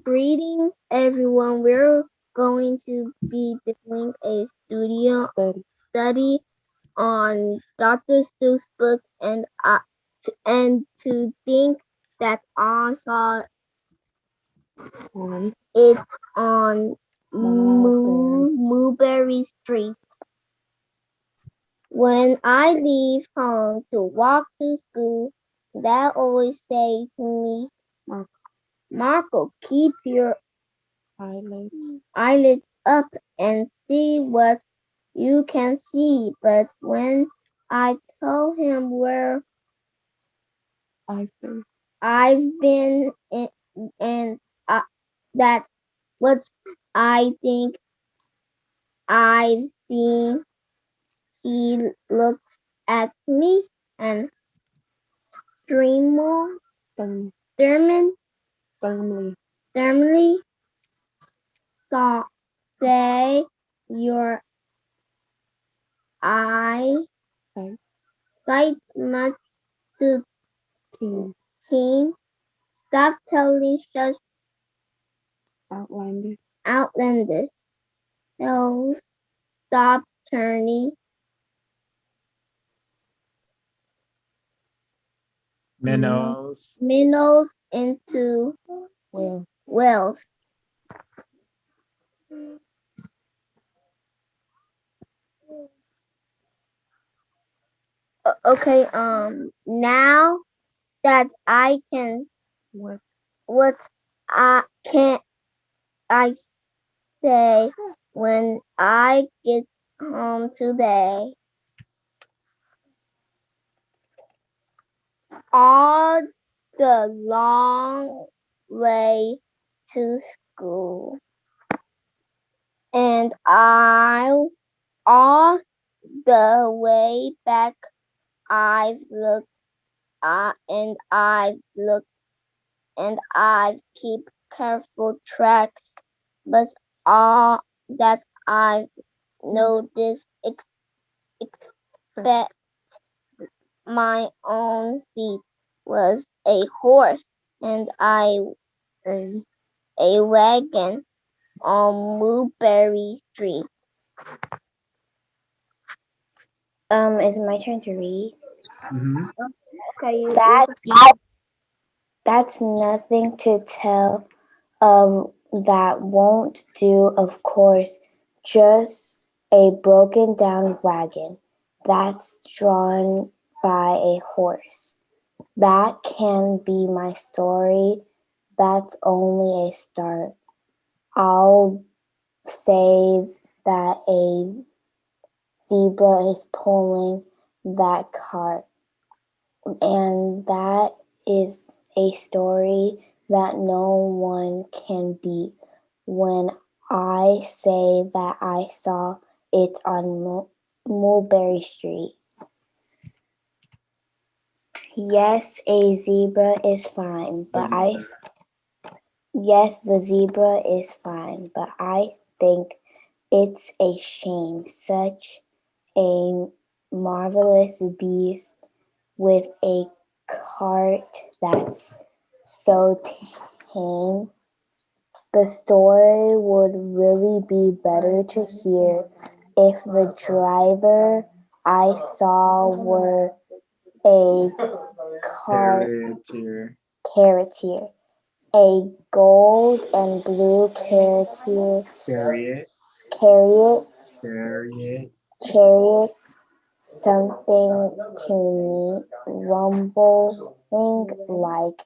Greetings, everyone. We're going to be doing a studio study on Dr. Seuss book, and to think that I saw it on Mulberry Street. When I leave home to walk to school, Dad always say to me, Marco, keep your eyelids up and see what you can see. But when I tell him where I've been and that's what I think I've seen, he looks at me and Stremo, Sturman, sternly saw, say your eye sight much too keen. Stop telling such outlandish tales. Stop turning Minnows. minnows into whales. Okay, now that I can, what can I say when I get home today? All the long way to school, and I all the way back I've looked and I've looked and I've keep careful tracks, but all that I've noticed except my own feet was a horse and a wagon on Mulberry Street. Is it my turn to read? Mm-hmm. Okay, That's nothing to tell. That won't do, of course. Just a broken down wagon that's drawn by a horse. That can be my story. That's only a start. I'll say that a zebra is pulling that cart, and that is a story that no one can beat. When I say that I saw it on Mulberry Street. Yes, a zebra is fine, but yes, the zebra is fine, but I think it's a shame. Such a marvelous beast with a cart that's so tame. The story would really be better to hear if the driver I saw were a car Charioteer. charioteer, a gold and blue charioteer, Chariot. chariot, Chariot. chariots, something to me rumbling like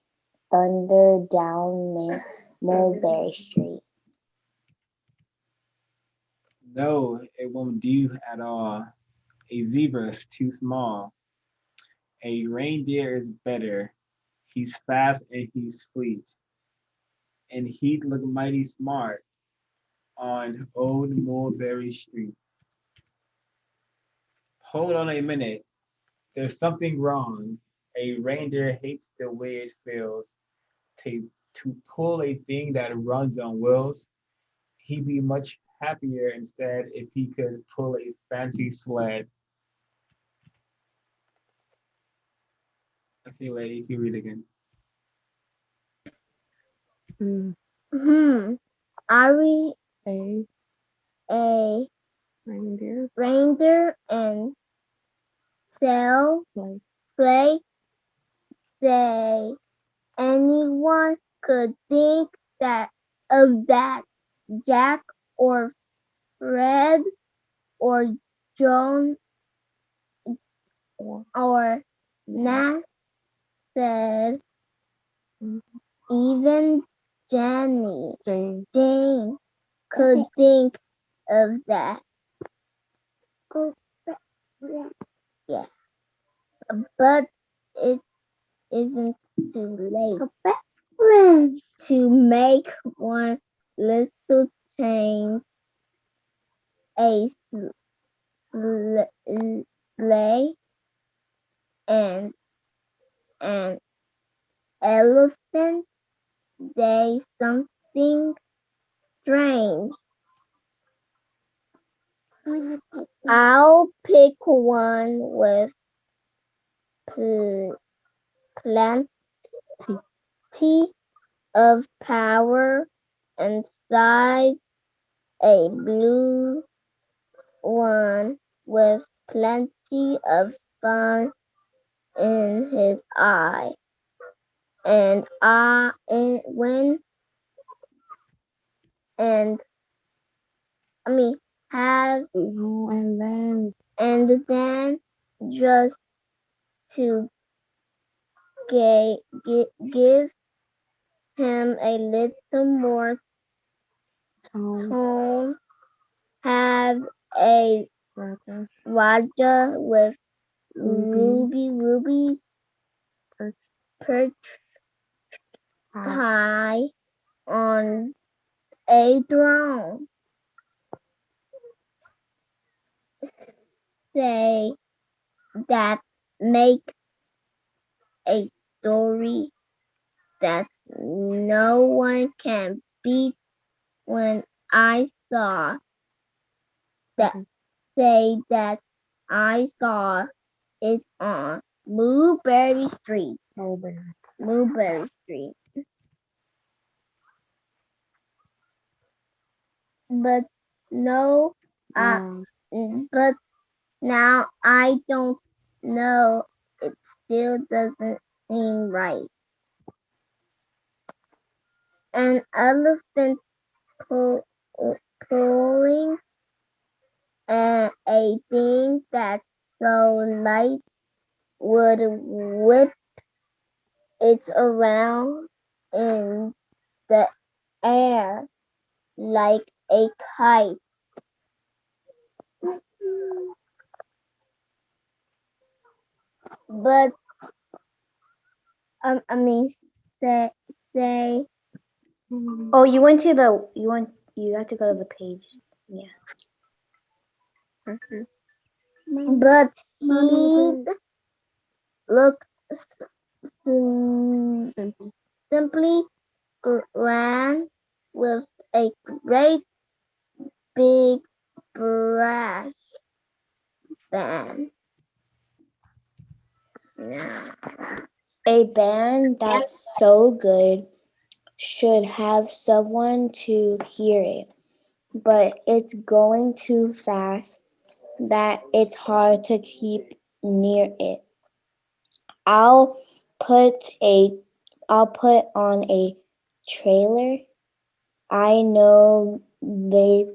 thunder down Mulberry Street. No, it won't do at all. A zebra is too small. A reindeer is better. He's fast and he's fleet. And he'd look mighty smart on old Mulberry Street. Hold on a minute. There's something wrong. A reindeer hates the way it feels to pull a thing that runs on wheels. He'd be much happier instead if he could pull a fancy sled. Okay, lady, you can read again. Ari, A a reindeer. reindeer, and sell Like sleigh say anyone could think that of that Jack or Fred or John or Nat said even Jane. Jane could think of that. Yeah, but it isn't too late to make one little change. A sleigh and an elephant. They something strange. I'll pick one with plenty of power inside, a blue one with plenty of fun in his eye. And when and I mean have No, and then just to give him a little more Tom tone, have a Raja Raja with Ruby rubies Perch perched High. high on a throne. Say that make a story that no one can beat when I saw that say that I saw it on Mulberry Street. Mulberry. Mulberry Street. But no, Um, but now I don't know. It still doesn't seem right. An elephant pull, pulling a thing that's so light would whip it around in the air like a kite. But I mean, say say. Oh, you went to the you have to go to the page. Yeah. okay. But he looked Simple. simply ran with a great big brass band. A band that's so good should have someone to hear it, but it's going too fast that it's hard to keep near it. I'll put a I'll put on a trailer. I know they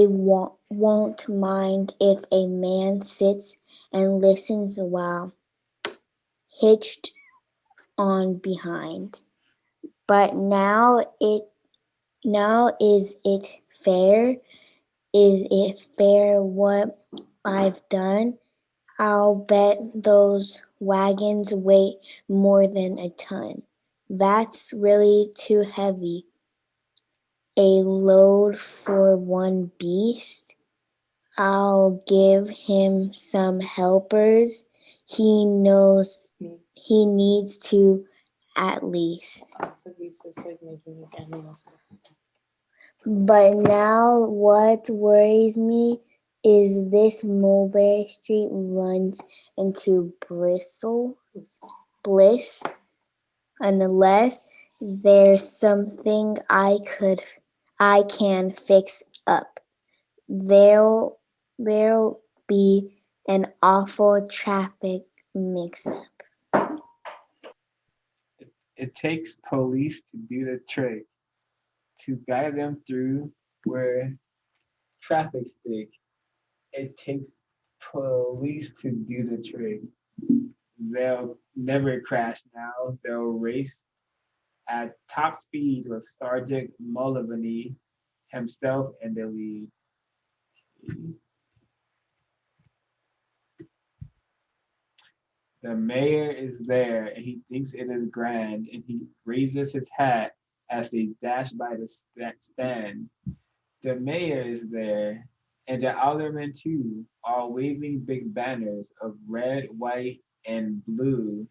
won't mind if a man sits and listens while hitched on behind. But now is it fair? Is it fair what I've done? I'll bet those wagons weigh more than a ton. That's really too heavy a load for one beast. I'll give him some helpers. He knows he needs to at least. So he's just like making these animals. But now what worries me is this Mulberry Street runs into bliss unless there's something I can fix up. There'll be an awful traffic mix-up. It takes police to do the trick, to guide them through where traffic stick. It takes police to do the trick. They'll never crash now. They'll race at top speed with Sergeant Mulberry himself in the lead. The mayor is there and he thinks it is grand and he raises his hat as they dash by the stand. The mayor is there and the aldermen too, all waving big banners of red, white, and blue.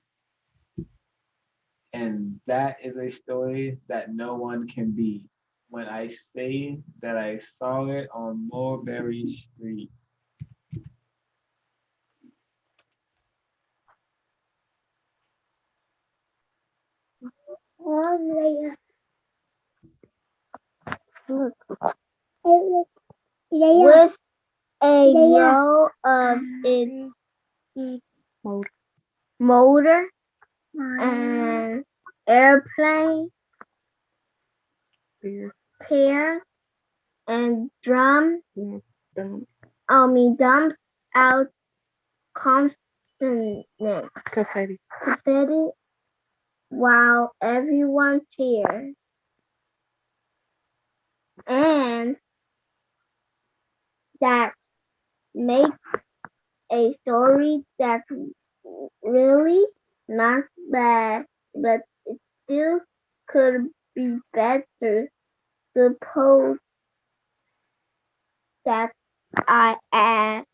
And that is a story that no one can beat. When I say that I saw it on Mulberry Street. With a row of its motor and airplane pairs and dumps out confidence confetti while everyone cheers. And that makes a story that really not bad, but it still could be better. Suppose that I add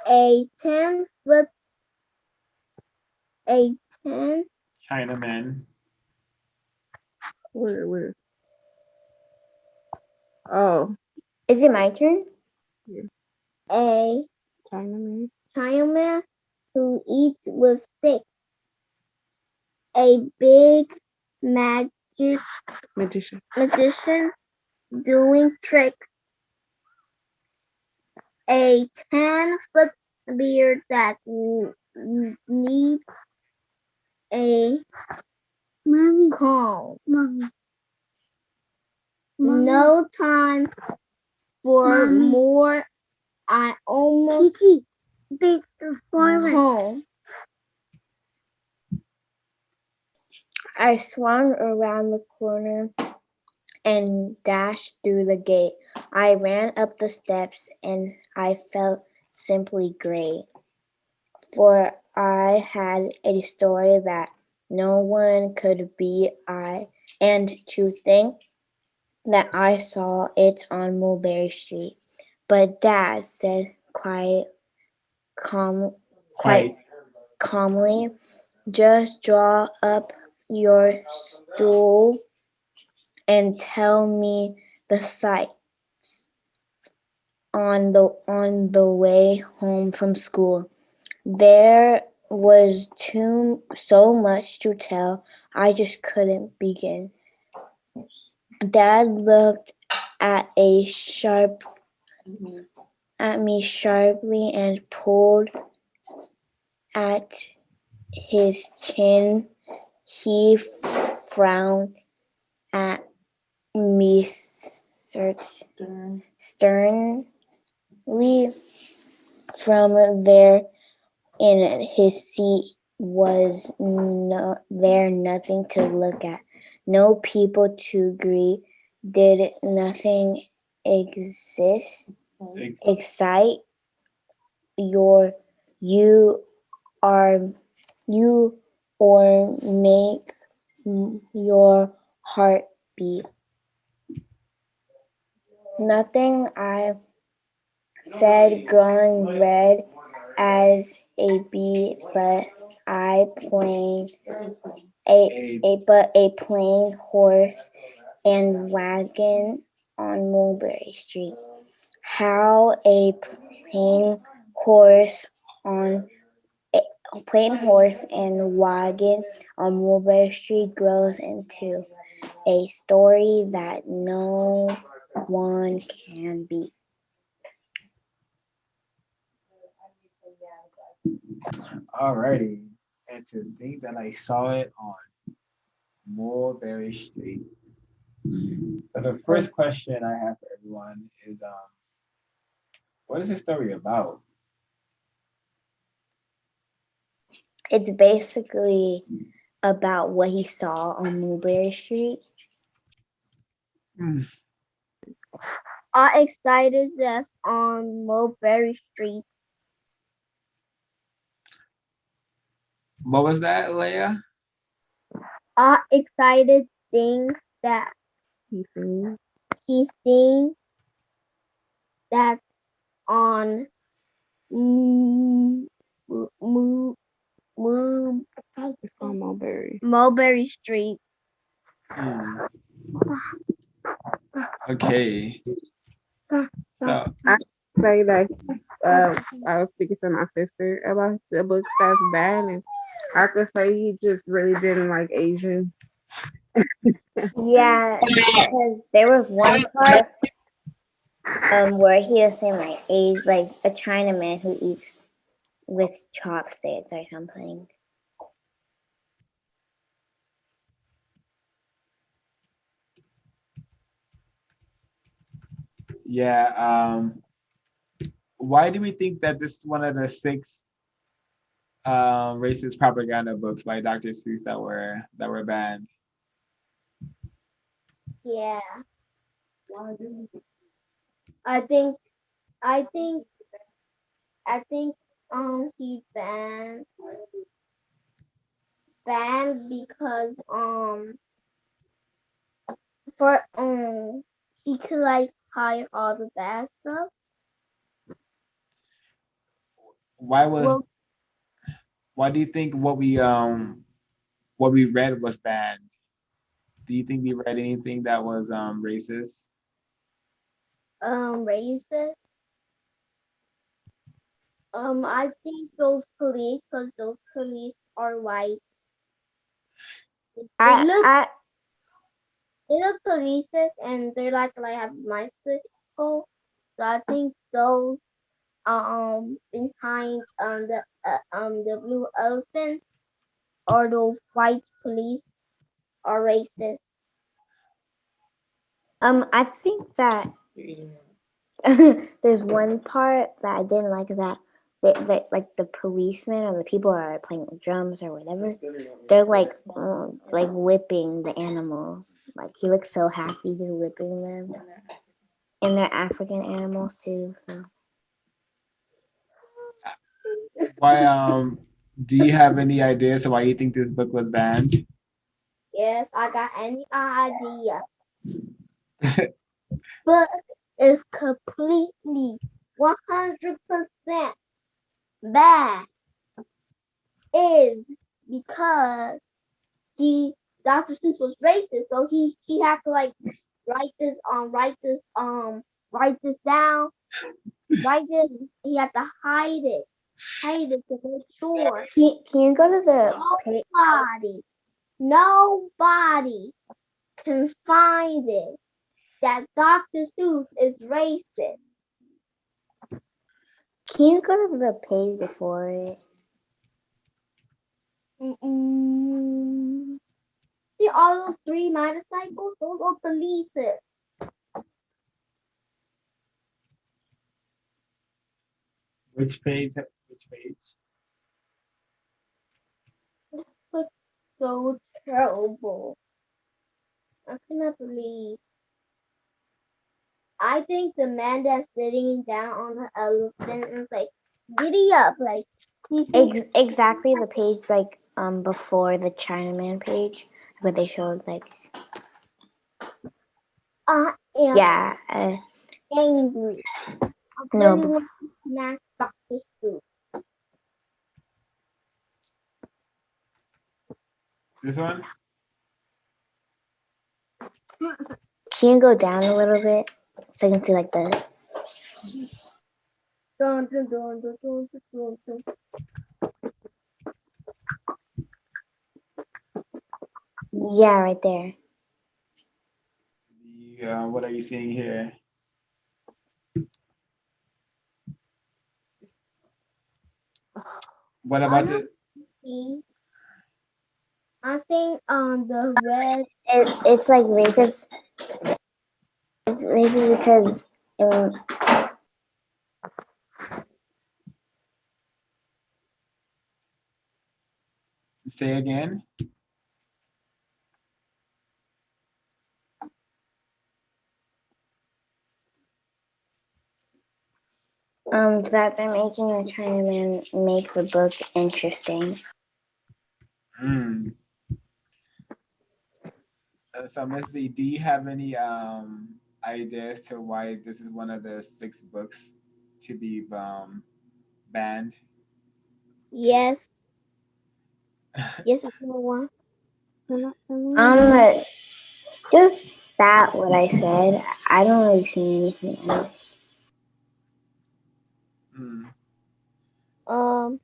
a 10 foot, a 10, Chinaman. Where? Oh, Is it my turn? a Chinaman. Chinaman who eats with sticks, a big magic magician doing tricks, a 10 foot beard that needs a comb. No time for more. I almost home. I swung around the corner and dashed through the gate. I ran up the steps and I felt simply great, for I had a story that no one could beat. And to think that I saw it on Mulberry Street. But Dad said quite calmly, just draw up your stool and tell me the sights on the way home from school. There was so much to tell, I just couldn't begin. Dad looked at me sharply and pulled at his chin. He frowned at me sternly from there in his seat. Was there nothing to look at? No people to greet? Did nothing excite you you or make your heart beat? Nothing, I said, growing red as a beet, but a plain horse and wagon on Mulberry Street. How a plain horse on plain horse and wagon on Mulberry Street grows into a story that no one can beat. Alrighty. And to think that I saw it on Mulberry Street. So the first question I have for everyone is what is this story about? It's basically about what he saw on Mulberry Street. Hmm. Are excited that's on Mulberry Street. What was that, Leia? Are excited things that He's seen. he's seen that's on mm, Mu- Mu- It's on Mulberry. Mulberry Street. Hmm. Okay. So I say that I was speaking to my sister about the books that's bad, and I could say he just really didn't like Asians. Yeah, because there was one part where he was saying like a Chinaman who eats with chopsticks or something. yeah, why do we think that this is one of the six racist propaganda books by Dr. Seuss that were banned? Yeah, I think I think I think he banned because for he could like hide all the bad stuff. Why was Well, why do you think what we read was banned? Do you think we read anything that was racist? racist. I think those police, cause those police are white. They I look I they look police and they're like have bicycle. So I think those behind the blue elephants or those white police are racist. I think that there's one part that I didn't like that that like the policemen or the people are playing the drums or whatever. They're like whipping the animals. Like he looks so happy just whipping them, and they're African animals too. So Why do you have any ideas of why you think this book was banned? Yes, I got any idea. Book is completely 100% bad is because he Dr. Seuss was racist, so he had to like write this write this down, write this. He had to hide it to make sure can you go to the page? nobody nobody can find it that Dr. Seuss is racist. Can you go to the page before it? Mm-mm. See all those three motorcycles? Those are police. Which page? Which page? This looks so terrible. I cannot believe. I think the man that's sitting down on the elephant is like, giddy up, like Exactly the page before the Chinaman page, where they showed like I am yeah angry. I no really want to smack Dr. Seuss. This one? Can you go down a little bit so you can see like the Dun, dun, dun, dun, dun, dun, dun, dun. Yeah, right there. What are you seeing here? What I about don't the? see. I think the red. It's like racist. It's racist because um, Say again. that they're making a Chinaman make the book interesting. Mm. So, Missy, do you have any ideas to why this is one of the 6 books to be banned? Yes, yes, I know one. Um, just that what I said. I don't really see anything else. Mm. Um,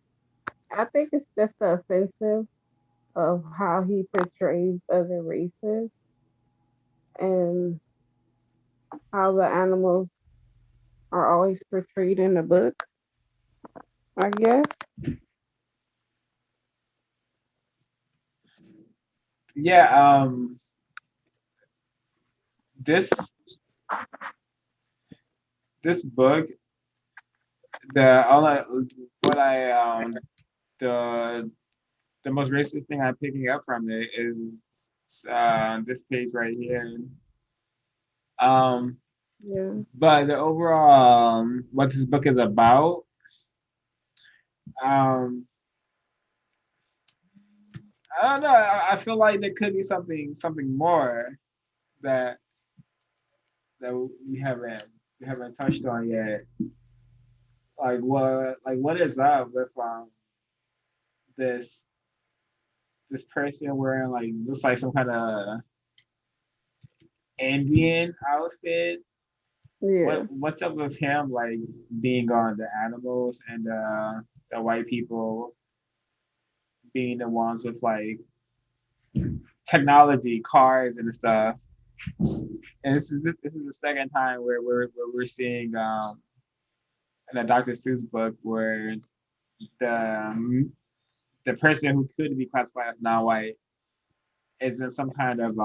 I think it's just the offensive of how he portrays other races and how the animals are always portrayed in the book, I guess. Yeah. This this book, the all I what I the most racist thing I'm picking up from it is this page right here. Um, Yeah. but the overall what this book is about, um, I don't know. I feel like there could be something more that that we haven't touched on yet. What is up with this this person wearing like looks like some kind of Indian outfit. Yeah. What's up with him like being on the animals and the white people being the ones with like technology, cars and stuff. And this is the second time where we're seeing in a Dr. Seuss book where the the person who could be classified as non-white is in some kind of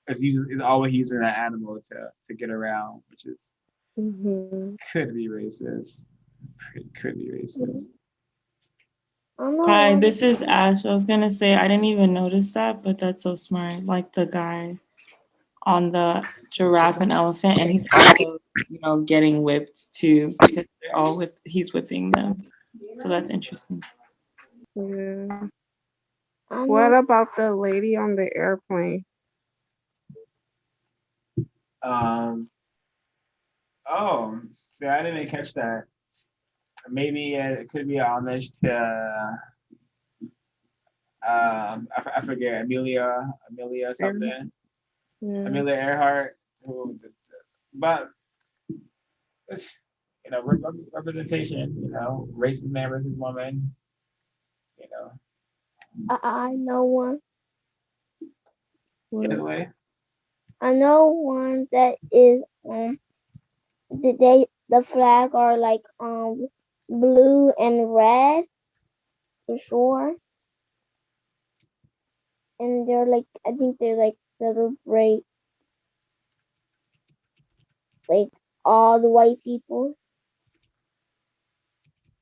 is always using an animal to get around, which is Hmm. could be racist. Could be racist. I know Hi, one. this is Ash. I was gonna say I didn't even notice that, but that's so smart. Like the guy on the giraffe and elephant, and he's also, getting whipped too because they're all he's whipping them. So that's interesting. Yeah. I What know. about the lady on the airplane? Um. Oh, see, I didn't even catch that. Maybe it could be a homage to I forget Amelia Air- something Yeah. Amelia Earhart who but it's representation, racist man versus woman, you know, I know one. get his What? way. I know one that is the flag are like blue and red for sure, and they're like I think they're like celebrate like all the white people.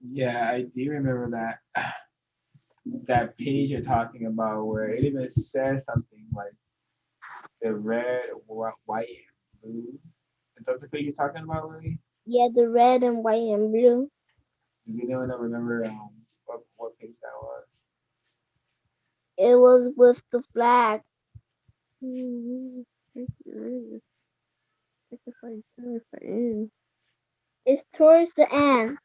Yeah, I do remember that page you're talking about where it even says something like the red, white, and blue. Is that the page you're talking about, Lily? Yeah, the red and white and blue. Does anyone remember what page that was? It was with the flags. It's like towards the end. It's towards the end.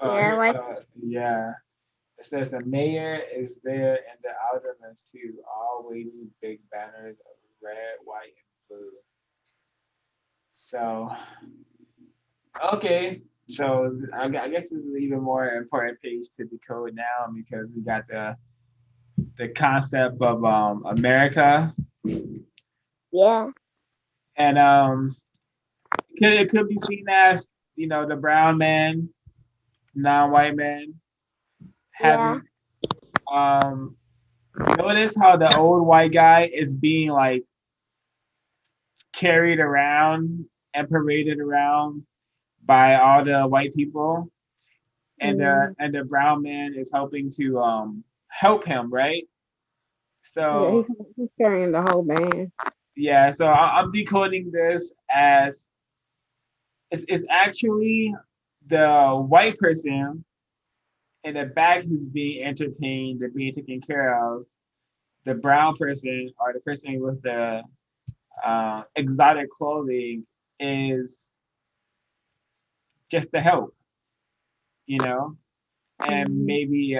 Yeah, like Yeah. It says the mayor is there and the aldermen too, all waving big banners of red, white, and blue. So, okay. So I guess this is an even more important page to decode now because we got the concept of America, Yeah. and it could be seen as the brown man, non-white man Yeah. having notice how the old white guy is being like carried around and paraded around by all the white people, Mm, and the brown man is helping to help him, right? yeah, So he's carrying the whole band. yeah, so I'm decoding this as it's actually the white person in the back who's being entertained and being taken care of. The brown person or the person with the exotic clothing is just the help, you know, and Mm, maybe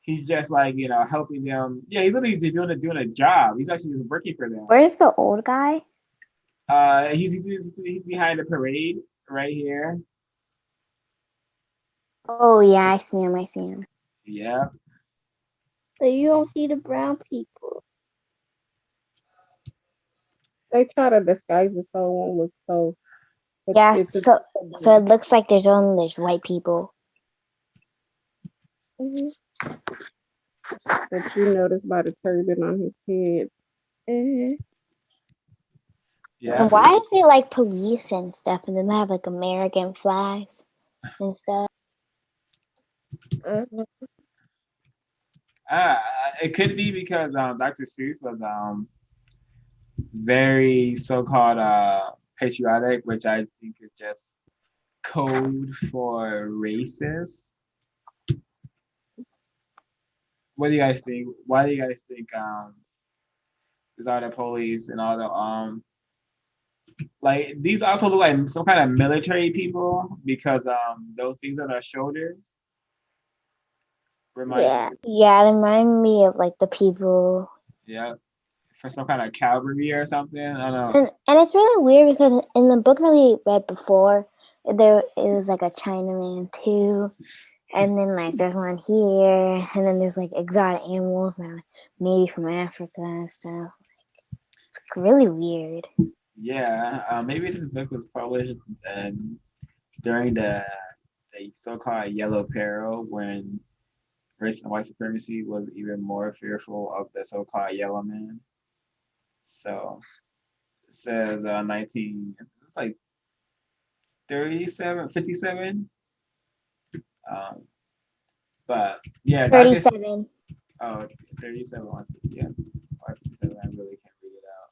he's just like helping them. Yeah, he's literally just doing a job. He's actually just working for them. Where's the old guy? He's behind the parade right here. Oh yeah, I see him. I see him. Yeah, So you don't see the brown people. they try to disguise it so it won't look so, but Yeah, it's a so it looks like there's white people. Mhm. that you notice by the turban on his head. Mhm. yeah. And why is they like police and stuff, and then they have like American flags and stuff? Mhm. Uh, it could be because Dr. Seuss was very so-called patriotic, which I think is just code for racist. What do you guys think? Why do you guys think there's all the police and all the like these also look like some kind of military people because those things on their shoulders reminds me Yeah. Yeah, they remind me of like the people. yeah for some kind of cavalry or something. I don't know. And it's really weird because in the book that we read before, there it was like a Chinaman too, and then like there's one here, and then there's like exotic animals now, maybe from Africa and stuff. It's really weird. Yeah, maybe this book was published during the so-called Yellow Peril when race and white supremacy was even more fearful of the so-called yellow man. So it says 19, it's like 37, 57. Um, but yeah, Dr. 37. Oh, 37, yeah, or 57, I really can't read it out.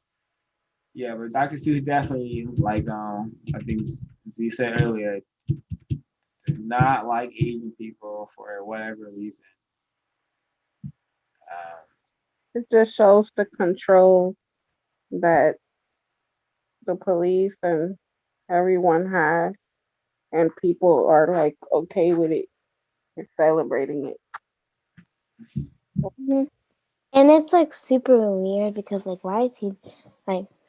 Yeah, but Dr. Seuss definitely like I think as you said earlier, did not like Asian people for whatever reason. Um, It just shows the control that the police and everyone has, and people are like okay with it and celebrating it. Mhm. And it's like super weird because like why is he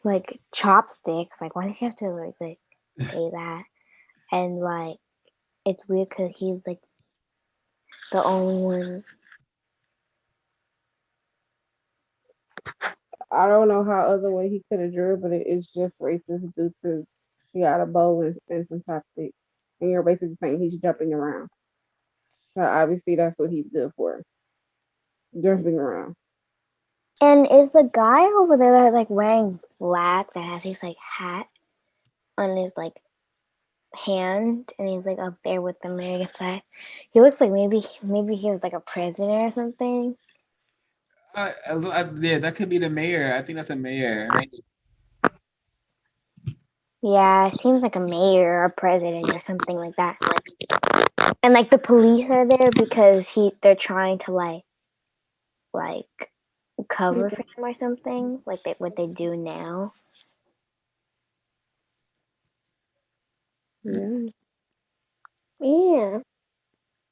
like chopsticks? Like why does he have to like say that? And like it's weird because he's like the only one. I don't know how other way he could have drew, but it is just racist due to he got a bow and some chopsticks, and you're basically saying he's jumping around. So obviously that's what he's good for, jumping around. And is the guy over there that like wearing black that has his like hat on his like hand and he's like up there with the American flag? He looks like maybe he was like a president or something. yeah, that could be the mayor. I think that's a mayor. Yeah, it seems like a mayor or a president or something like that. And like the police are there because they're trying to like cover for him or something like what they do now. Yeah, Yeah.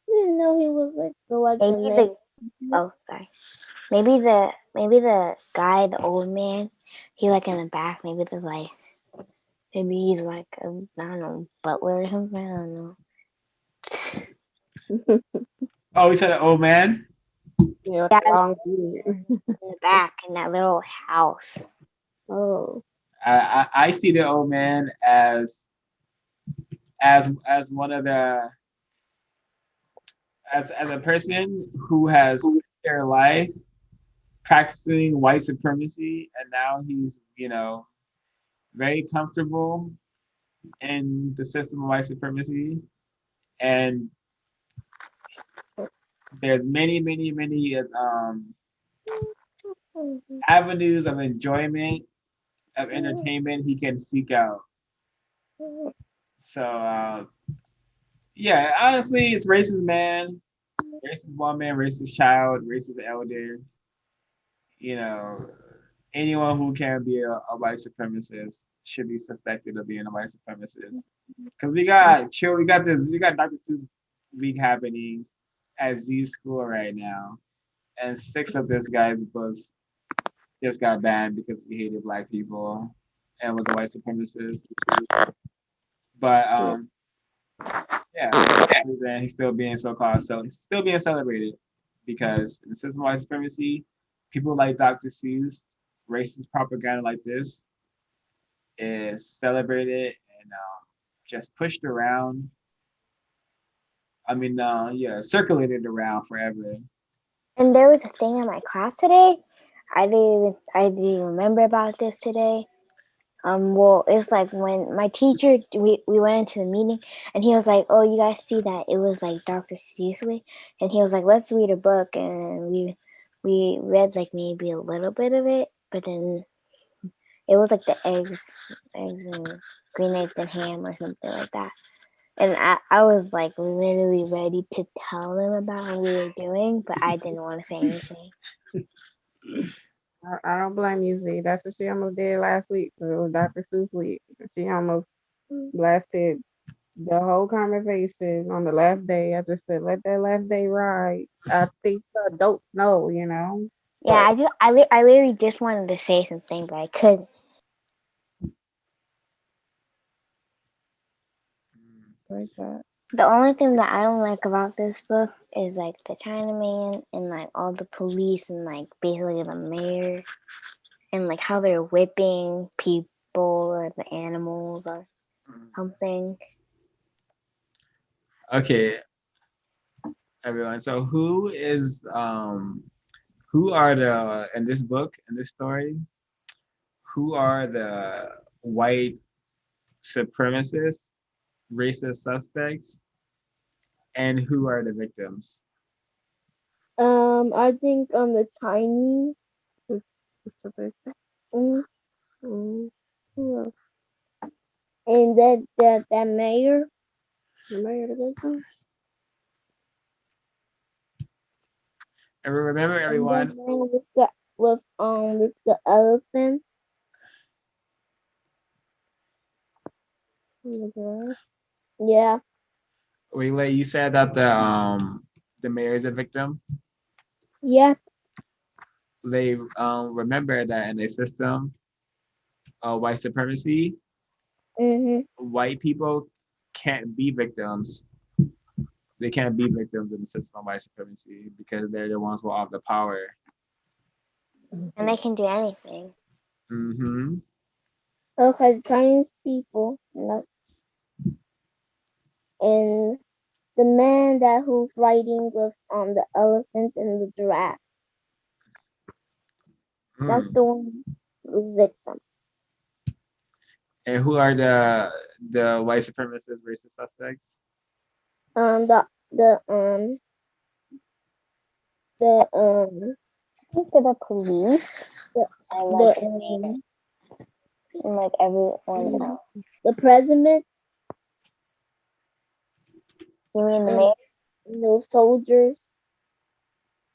Didn't know he was like the Maybe man. the oh sorry. Maybe the guy, the old man, he like in the back. Maybe the like Maybe he's like a, I don't know, butler or something. I don't know. Oh, we said an old man. Yeah, Yeah, long beard. in the back in that little house. Oh, I see the old man as one of the as a person who has spent their life practicing white supremacy, and now he's very comfortable in the system of white supremacy, and there's many avenues of enjoyment of entertainment he can seek out. So yeah, honestly, it's racist man, racist woman, racist child, racist elders. You know, anyone who can be a white supremacist should be suspected of being a white supremacist. Because we got Dr. Seuss week happening at Z school right now, and 6 of this guy's books just got banned because he hated black people and was a white supremacist. But yeah. yeah, then he's still being he's still being celebrated because in the system of white supremacy, people like Dr. Seuss, racist propaganda like this is celebrated and just pushed around. I mean, yeah, circulated around forever. And there was a thing in my class today. I didn't remember about this today. Well, it's like when my teacher, we went into the meeting, and he was like, "Oh, you guys see that? It was like Dr. Seuss way," and he was like, "Let's read a book," and we read like maybe a little bit of it, but then it was like the eggs and green eggs and ham or something like that. And I was like literally ready to tell them about what we were doing, but I didn't want to say anything. I don't blame you, Z. That's what she almost did last week. It was Dr. Seuss week. She almost blasted the whole conversation on the last day. I just said, let that last day ride. I think the adults know. Yeah, But I literally just wanted to say something, but I couldn't. like that. The only thing that I don't like about this book is like the Chinaman and like all the police and like basically the mayor and like how they're whipping people or the animals or something. Okay, everyone. So who are the in this book in this story? Who are the white supremacists, racist suspects, and who are the victims? I think the Chinese. Specific. Mm, Mm, who else? and that mayor. The mayor of the victim? And remember, And that everyone. man with the elephants. Okay. Yeah. Wait, you said that the mayor is a victim. Yeah. They remember that in the system of white supremacy, Mhm. white people can't be victims. They can't be victims in the system of white supremacy because they're the ones who have the power. And they can do anything. Mm-hmm. Okay, Chinese people. And the man that who's riding with the elephant and the giraffe. That's Mm. the one who's victim. And who are the white supremacist racist suspects? The the um the I think they're the police the and like the the mayor um and like everyone else. the president You mean the and mayor? those soldiers.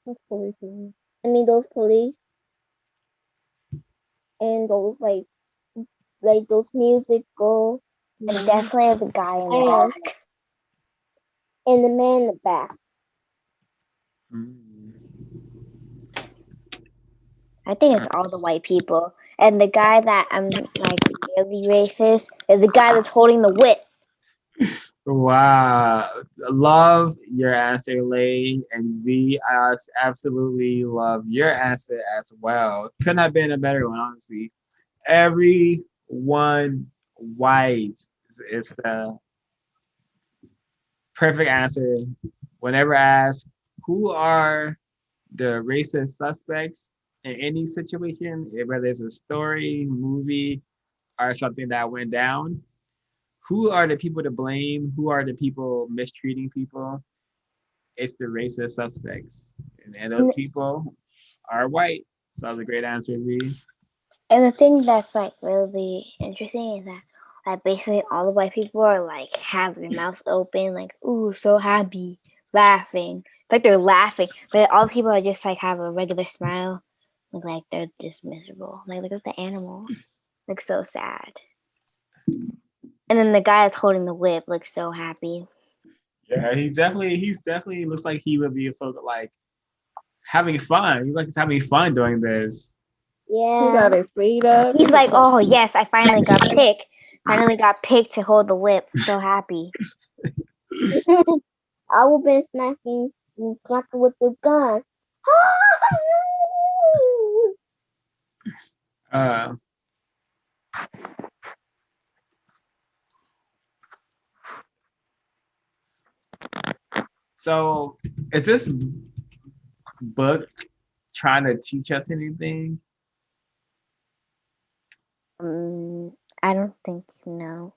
That's policeman. I mean those police and those like those musical And Mm-hmm. definitely the guy in the and back. and the man in the back. Mm. I think it's all the white people. And the guy that I'm like really racist is the guy that's holding the whip. Wow. Love your answer, Lay and Z. I absolutely love your answer as well. Couldn't have been a better one, honestly. Everyone white is the perfect answer. Whenever asked, who are the racist suspects in any situation, whether it's a story, movie, or something that went down, who are the people to blame? Who are the people mistreating people? It's the racist suspects. And those people are white. So that was a great answer, Z. And the thing that's like really interesting is that like basically all the white people are like have their mouths open, like ooh, so happy, laughing, like they're laughing, but all the people are just like have a regular smile, like they're just miserable. Like look at the animals, like so sad. And then the guy that's holding the whip looks so happy. Yeah, he's definitely looks like he would be so like having fun. He's like he's having fun doing this. He Yeah. got his feet up. He's like, oh yes, I finally got picked. Finally got picked to hold the whip. So happy. I would been smacking with the gun. Uh, so is this book trying to teach us anything? I don't think you know.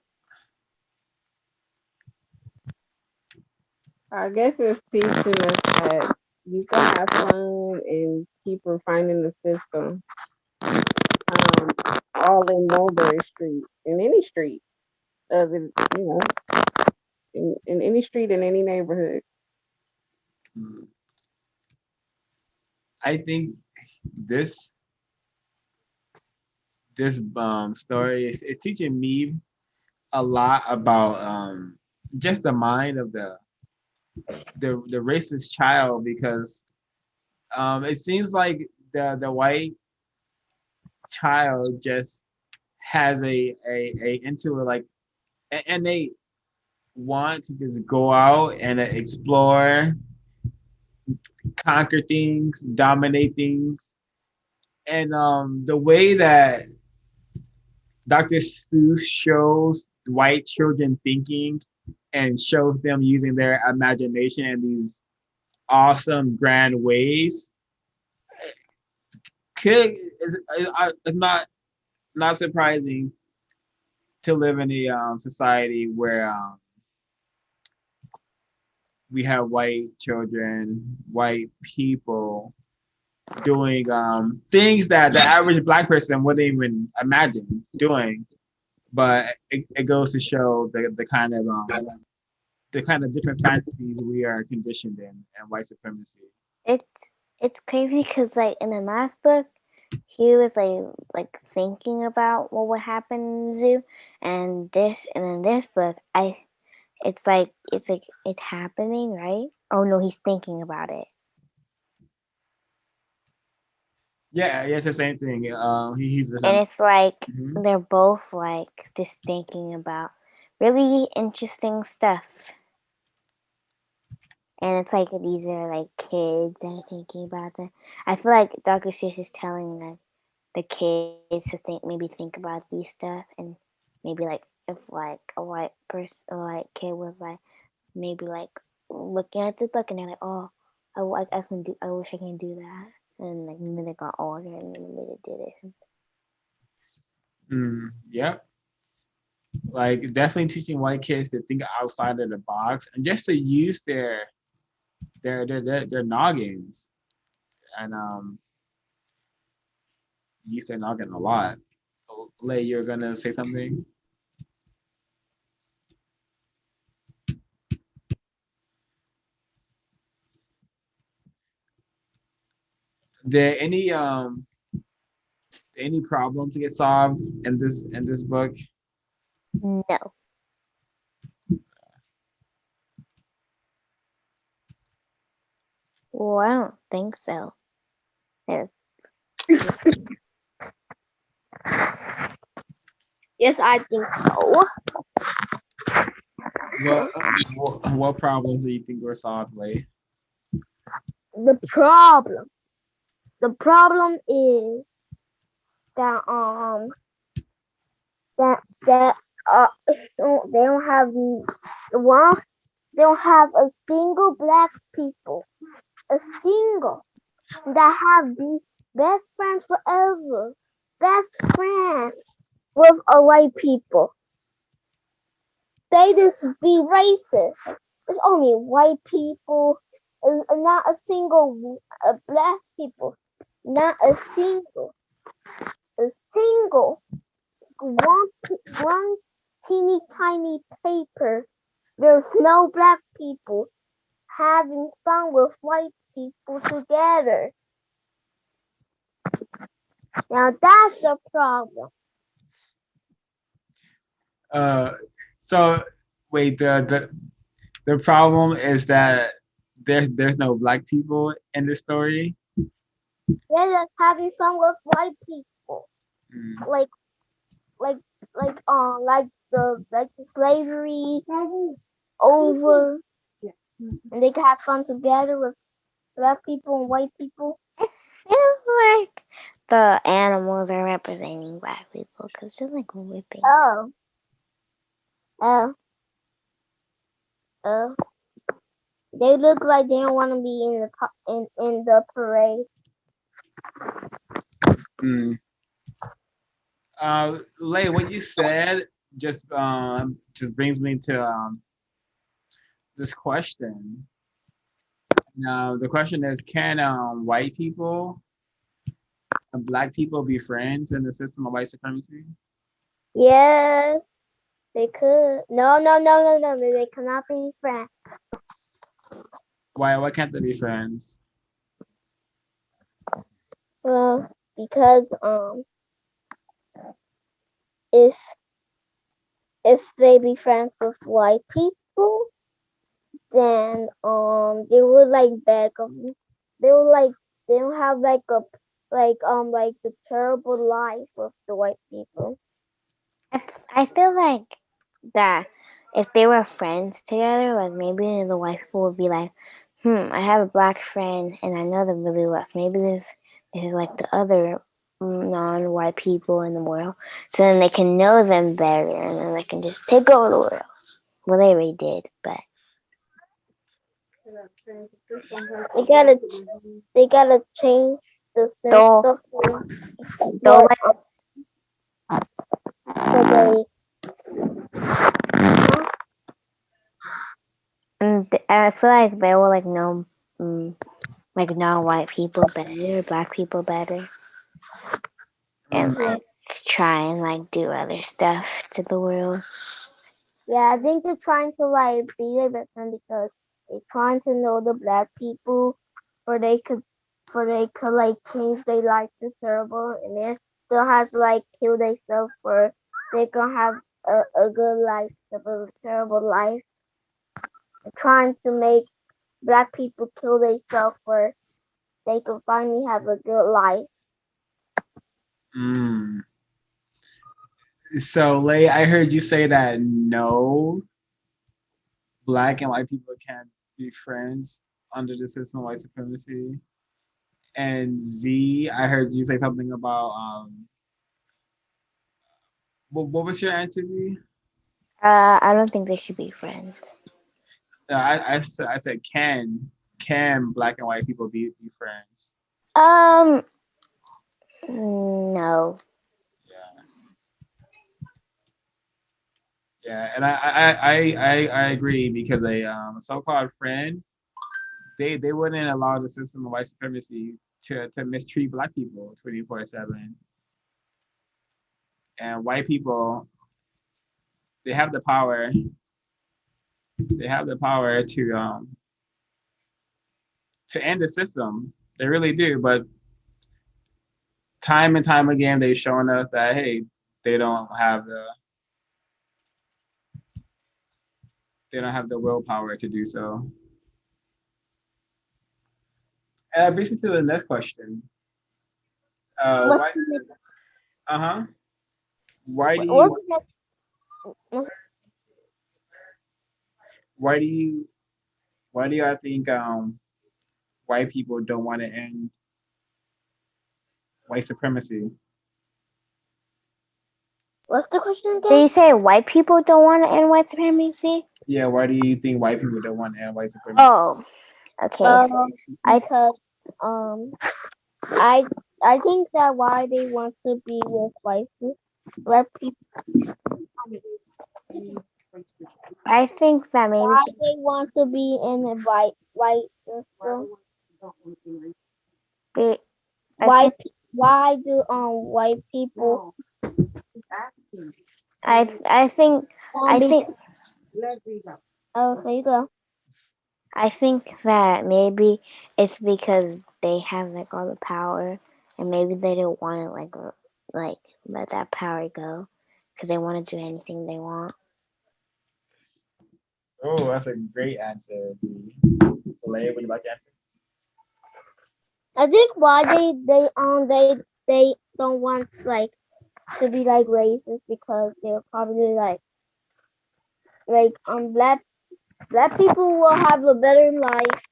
I guess it's teaching us that you can have fun and keep refining the system. All in Mulberry Street, in any street, other you know, in any street in any neighborhood. Hmm. I think this this story is teaching me a lot about just the mind of the racist child because it seems like the white child just has a into it like and they want to just go out and explore, conquer things, dominate things, and the way that Dr. Seuss shows white children thinking and shows them using their imagination in these awesome grand ways could is not surprising to live in a society where we have white children, white people doing things that the average black person wouldn't even imagine doing. But it goes to show the kind of different fantasies we are conditioned in white supremacy. It's it's crazy because like in the last book, he was like thinking about what would happen in the zoo, and in this book, it's like it's happening, right? Oh no, he's thinking about it, Yeah, it's the same thing. He's just and it's like mhm. they're both like just thinking about really interesting stuff. And it's like these are like kids that are thinking about that. I feel like Dr. Seuss is telling like the kids to think about these stuff, and maybe like if like a white person, a white kid was like maybe like looking at the book and they're like, oh, I can do, I wish I can do that, and like maybe they got older and maybe they did it. Yep. Like definitely teaching white kids to think outside of the box and just to use their noggins and use their noggin a lot. Lay, you're gonna say something? There any problems to get solved in this book? No, well, I don't think so. There- Yes, I think so. What problems do you think were solved, Lay? The problem. The problem is that that they don't have one. They don't have a single black people. A single that have be best friends forever. Best friends with a white people. They just be racist. There's only white people. Is not a single black people. Not a single one one teeny tiny paper. There's no black people having fun with white people together. Now that's the problem. Uh, so wait, the problem is that there's no black people in the story. They're just having fun with white people. Mm. Like like like the slavery over, and they can have fun together with black people and white people. I feel like the animals are representing black people because they're like whipping. Oh, oh, oh. They look like they don't want to be in the parade. Mm. Lay, what you said just brings me to this question. Now the question is, can white people and black people be friends in the system of white supremacy? Yes, they could. No, no, no, no, no. They cannot be friends. Why can't they be friends? Well, because if they be friends with white people, then they would like beg them. They would like they don't have like the terrible life of the white people. I feel like that if they were friends together, like maybe the white people would be like, I have a black friend and I know them really well. Maybe this is like the other non-white people in the world. So then they can know them better and then they can just take over the world. Well, they already did, but They gotta they gotta change the sense don't of don't what so I feel like they will like know like non-white people better, black people better, and Mm. they like try and like do other stuff to the world. yeah, I think they're trying to like be their best friend because they're trying to know the black people, for they could like change their life to terrible, and they still have to like kill themselves for they can have a good life, a terrible life. They're trying to make black people kill themselves for they could finally have a good life. Mm. So, Lay, I heard you say that no, black and white people can't be friends under the system of white supremacy. And Z, I heard you say something about what was your answer, Z? I don't think they should be friends. I said can black and white people be friends? Um, no. Yeah, yeah, and I agree because a so-called friend they wouldn't allow the system of white supremacy to mistreat black people 24/7, and white people they have the power to end the system. They really do, but time and time again they've shown us that hey, they don't have the they don't have the willpower to do so. And that brings me to the next question. What's Why? the Uh huh. Why do What's you the what's, why do you why do y'all think white people don't want to end white supremacy? what's the question Did you again? say white people don't want to end white supremacy? Yeah, why do you think white people don't want to end white supremacy? Oh, okay. So I Because um I I think that why they want to be with white people, I think that maybe why they want to be in a white system. be- I Why think why do white people I think I be think oh there you go. I think that maybe it's because they have like all the power, and maybe they don't want to like let that power go because they want to do anything they want. Oh, that's a great answer. Leia, would you like to answer? I think why they don't want like to be like racist because they're probably like black people will have a better life,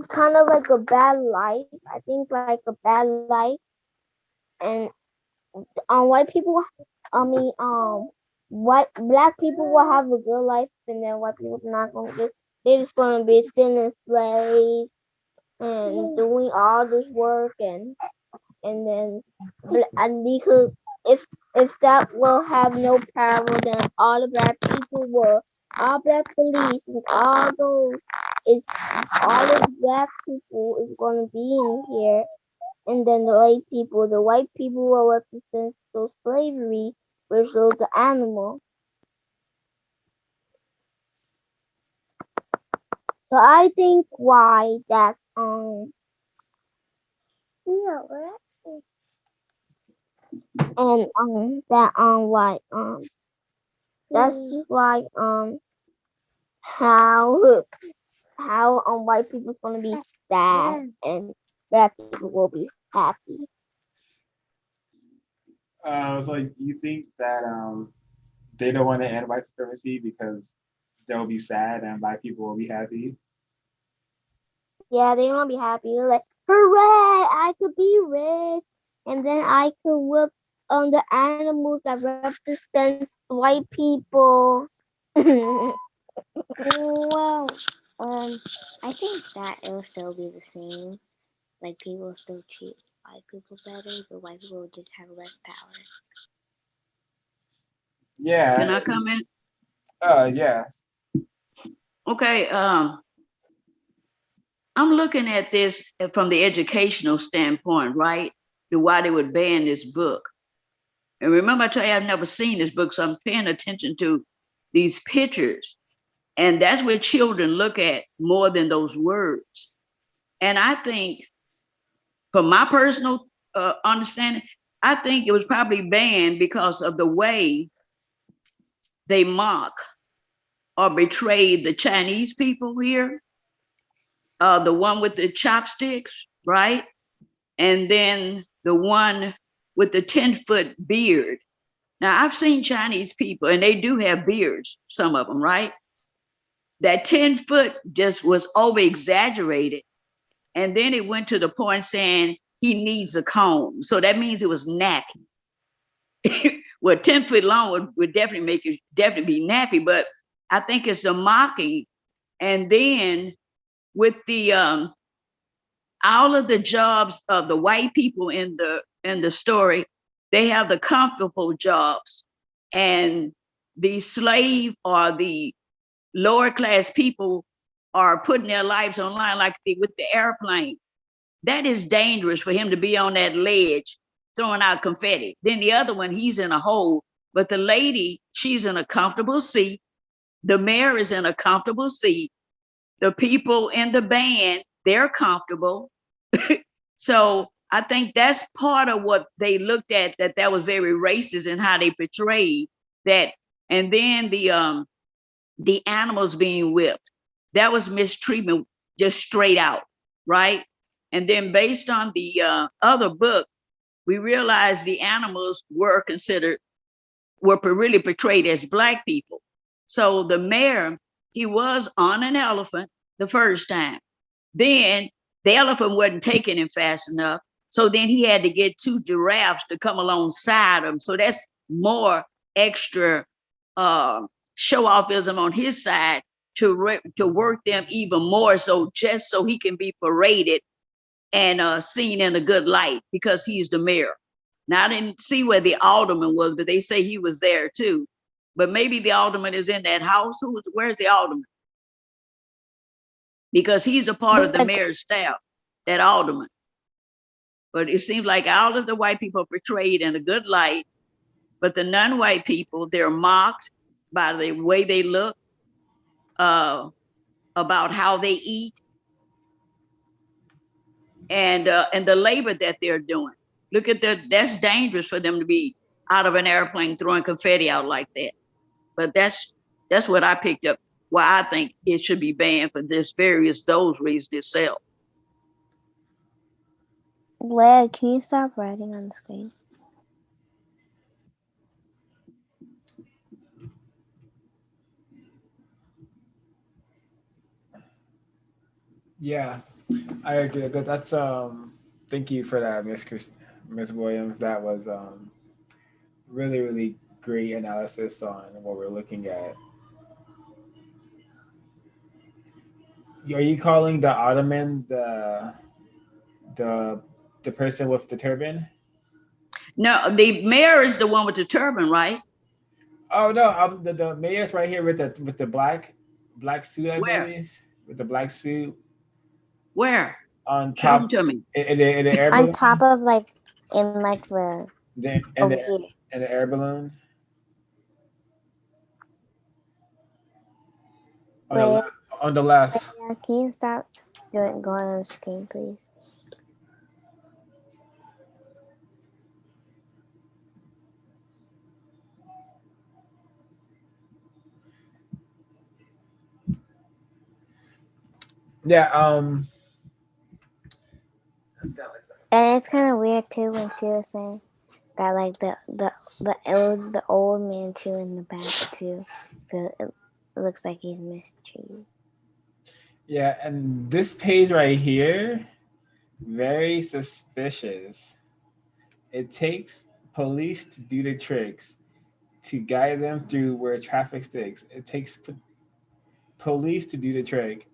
kind of like a bad life. I think like a bad life, and white people, I mean white black people will have a good life, and then white people not gonna get. They're just gonna be sitting as slaves and doing all this work, and then and because if if that will have no power, then all the black people will, all black police and all those is all the black people is going to be in here, and then the white people will represent those slavery, which was the animal. So I think why that's yeah, and that why that's why how white people's gonna be sad and black people will be happy. So you think that they don't want to end white supremacy because they'll be sad and black people will be happy? Yeah, they gonna be happy. They're like, hooray! I could be rich, and then I could whip the animals that represents white people. Well, I think that it will still be the same. Like people will still treat white people better, but white people will just have less power. Yeah. Can I comment? Yes. Okay, I'm looking at this from the educational standpoint, right? To why they would ban this book. And remember, I tell you, I've never seen this book, so I'm paying attention to these pictures. And that's what children look at more than those words. And I think, from my personal understanding, I think it was probably banned because of the way they mock or betray the Chinese people here. The one with the chopsticks, right? And then the one with the 10-foot beard. Now, I've seen Chinese people, and they do have beards, some of them, right? That 10-foot just was over exaggerated. And then it went to the point saying he needs a comb. So that means it was nappy. Well, 10 foot long would definitely make you definitely be nappy, but I think it's the mocking. And then with the all of the jobs of the white people in the story, they have the comfortable jobs, and the slave or the lower class people are putting their lives online, like with the airplane. That is dangerous for him to be on that ledge throwing out confetti. Then the other one, he's in a hole, but the lady, she's in a comfortable seat. The mayor is in a comfortable seat. The people in the band, they're comfortable. So I think that's part of what they looked at, that was very racist in how they portrayed that. And then the animals being whipped, that was mistreatment, just straight out, right? And then based on the other book, we realized the animals were really portrayed as black people. So the mayor, he was on an elephant the first time. Then the elephant wasn't taking him fast enough. So then he had to get two giraffes to come alongside him. So that's more extra uh, show offism on his side to work them even more. So just so he can be paraded and seen in a good light because he's the mayor. Now I didn't see where the alderman was, but they say he was there too. But maybe the alderman is in that house. Where's the alderman? Because he's a part of the Like, mayor's staff, that alderman. But it seems like all of the white people are portrayed in a good light, but the non-white people, they're mocked by the way they look, uh, about how they eat, and the labor that they're doing. Look at that's dangerous for them to be out of an airplane throwing confetti out like that. But that's what I picked up. Why I think it should be banned for this various those reasons itself. Leia, can you stop writing on the screen? Yeah, I agree. That's thank you for that, Miss Williams. That was really really great analysis on what we're looking at. Are you calling the Ottoman the the person with the turban? No, the mayor is the one with the turban, right? Oh no, the mayor's right here with the black suit, I Where? believe, with the black suit Where? on Show them top to me. in the air On balloon, top of like in like the the, and over the here. and the air balloon on the Leia, left. On the left. Leia, can you stop going on the screen, please? Yeah. And it's kind of weird too when she was saying that like the old man too in the back too. It looks like he's mistreated. Yeah, and this page right here, very suspicious. It takes police to do the tricks, to guide them through where traffic sticks. It takes police to do the trick.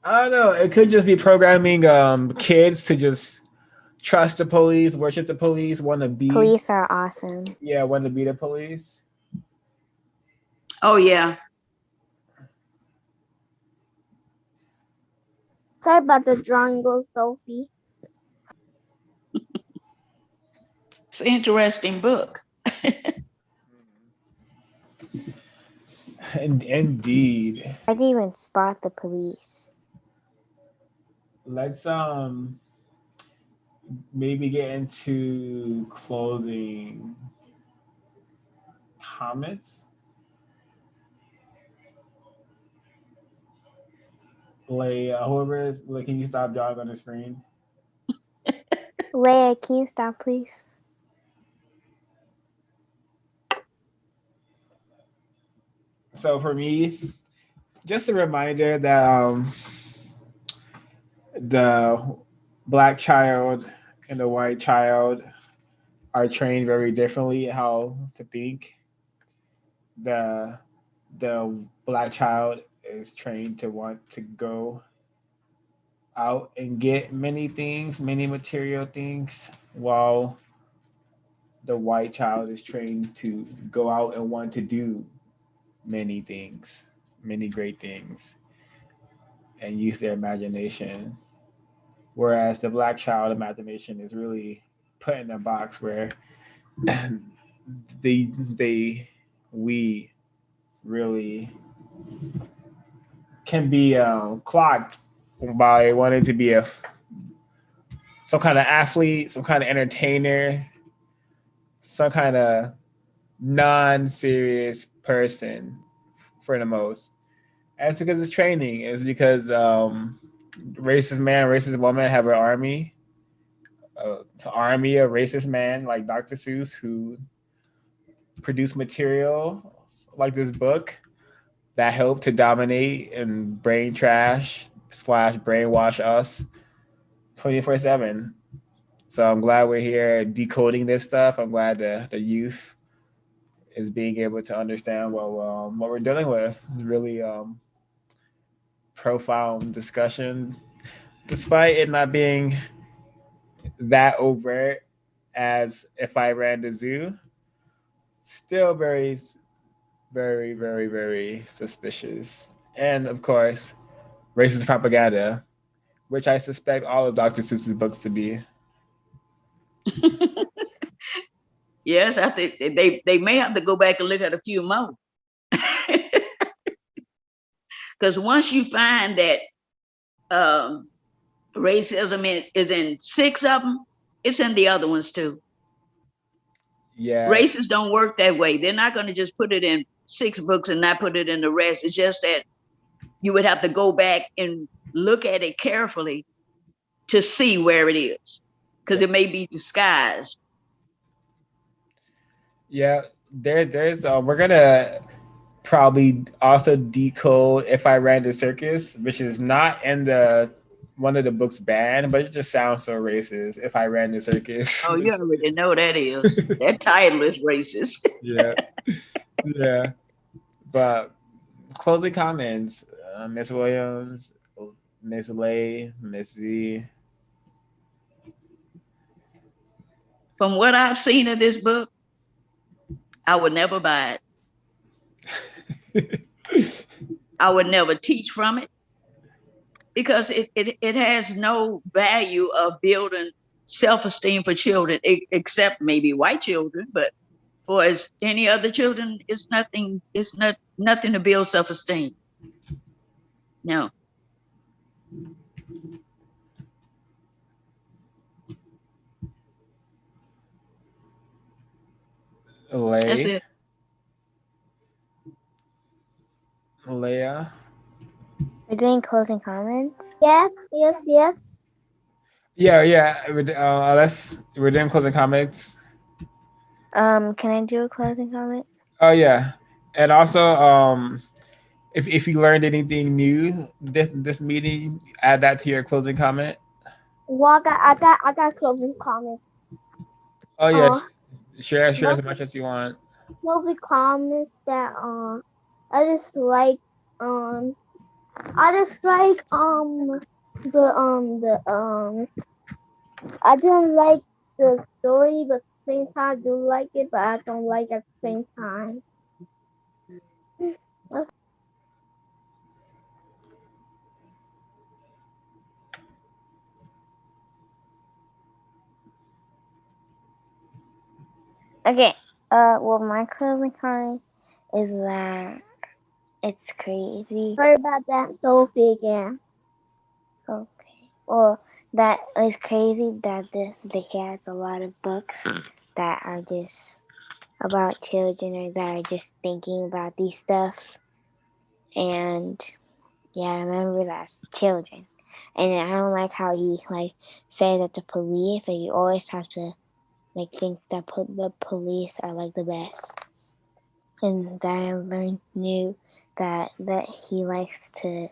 I don't know. It could just be programming kids to just trust the police, worship the police, Police are awesome. want to be the police. Oh yeah. Sorry about the drawing, go Sophie. It's an interesting book. Indeed. I didn't even spot the police. Let's maybe get into closing comments. Like whoever is like, can you stop drawing on the screen? Leia, can you stop, please? So for me, just a reminder that the black child and the white child are trained very differently how to think. The the black child is trained to want to go out and get many things, many material things, while the white child is trained to go out and want to do many things, many great things, and use their imagination. Whereas the black child imagination is really put in a box where we really can be clocked by wanting to be some kind of athlete, some kind of entertainer, some kind of non-serious person for the most. And it's because it's training. It's because racist man, racist woman have an army army of racist men like Dr. Seuss who produce material like this book that help to dominate and brain trash slash brainwash us 24/7. So I'm glad we're here decoding this stuff. I'm glad the youth is being able to understand what we're dealing with. It's really profound discussion, despite it not being that overt as if I ran the zoo. Still very, very, very, very suspicious. And of course, racist propaganda, which I suspect all of Dr. Seuss's books to be. Yes, I think they may have to go back and look at a few more. Because once you find that um, racism is in six of them, it's in the other ones too. Yeah, Racists don't work that way. They're not going to just put it in six books and not put it in the rest. It's just that you would have to go back and look at it carefully to see where it is, because it may be disguised. yeah. There's we're gonna probably also decode if I ran the circus, which is not in the one of the books banned, but it just sounds so racist. If I ran the circus, Oh, you already know that is. That title is racist. yeah, yeah. But closing comments, Miss Williams, Miss Lay, Miss Z. From what I've seen of this book, I would never buy it. I would never teach from it because it has no value of building self-esteem for children, except maybe white children, but for as any other children, it's not nothing to build self-esteem. No. That's Lay, it. Leia. We're doing closing comments. Yes, yes, yes. Yeah, yeah. We're doing closing comments. Can I do a closing comment? Oh yeah, and also if you learned anything new this meeting, add that to your closing comment. Well, I got closing comments. Oh yeah, Uh, share my as much as you want. closing comments that I just like um I just like the I don't like the story, but at the same time I do like it, but I don't like at the same time. Okay. Well, my closing comment is that it's crazy. Sorry about that, Sophie again. Okay. Well, that is crazy that the has a lot of books that are just about children or that are just thinking about these stuff. And yeah, remember that's children. And I don't like how he like say that the police, like you always have to like think that the police are like the best. And I learned knew that he likes to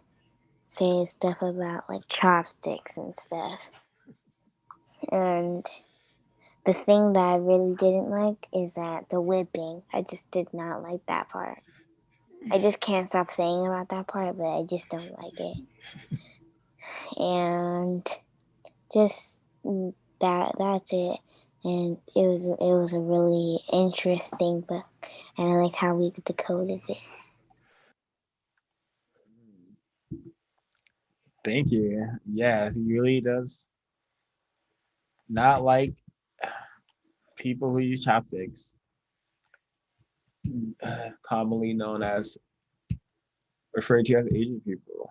say stuff about like chopsticks and stuff. And the thing that I really didn't like is that the whipping. I just did not like that part. I just can't stop saying about that part, but I just don't like it. And just that's it. And it was a really interesting book, and I like how we decoded it. Thank you. Yeah, he really does not like people who use chopsticks, commonly known as referred to as Asian people.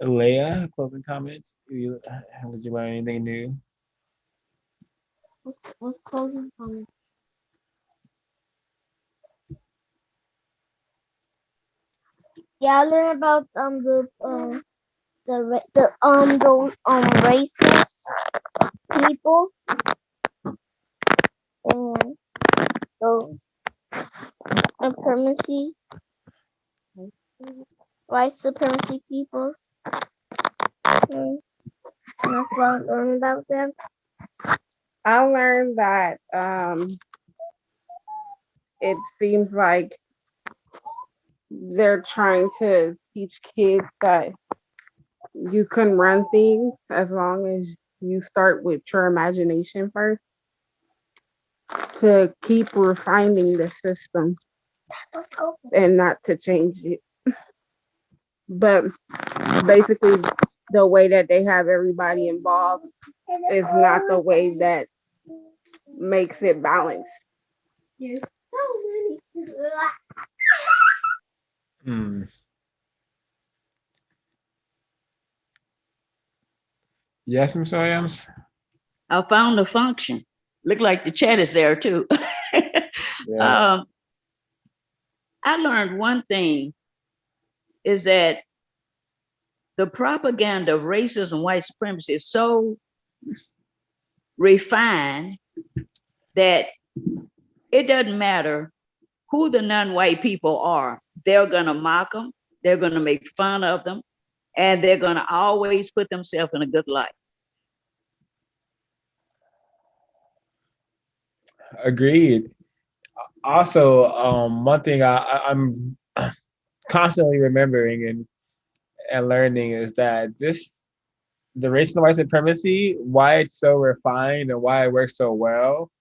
Leia, closing comments. Did you learn anything new? What's closing comments? Yeah, I learned about the races. people and those supremacy, white supremacy people. And that's what I learned about them. I learned that it seems like they're trying to teach kids that you can run things as long as you start with your imagination first to keep refining the system and not to change it. But basically, the way that they have everybody involved is not the way that makes it balanced. There's so many. Hmm. Yes, Ms. Williams? I found the function. Look like the chat is there too. Yeah. um, I learned one thing is that the propaganda of racism, white supremacy is so refined that it doesn't matter who the non-white people are. They're going to mock them. They're going to make fun of them. And they're going to always put themselves in a good light. Agreed. Also, one thing I'm constantly remembering and learning is that the race and white supremacy, why it's so refined and why it works so well,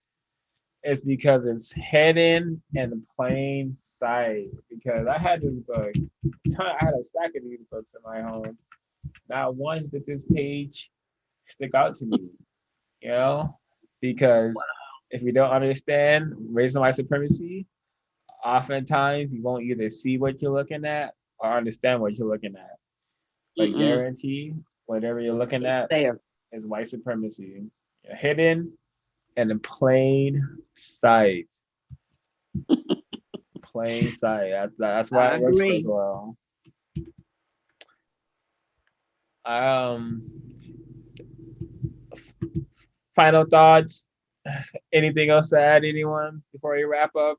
is because it's hidden in plain sight. Because I had this book, I had a stack of these books in my home. Not once did this page stick out to me, you know? Because if you don't understand race and white supremacy, oftentimes you won't either see what you're looking at or understand what you're looking at. But Mm-mm. guarantee whatever you're looking It's at there. is white supremacy. Hidden and in plain sight. Plain sight. That's why I it works so agree. well. Um, Final thoughts. Anything else to add, anyone, before we wrap up?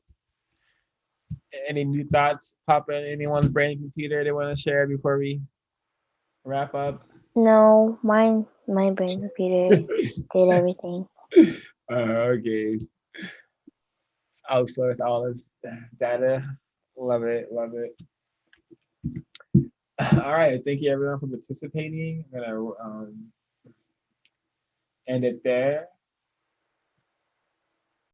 Any new thoughts pop in anyone's brain computer they want to share before we wrap up? No, my brain computer did everything. Okay. Outsource all this data. Love it. Love it. All right. Thank you everyone for participating. I'm gonna end it there.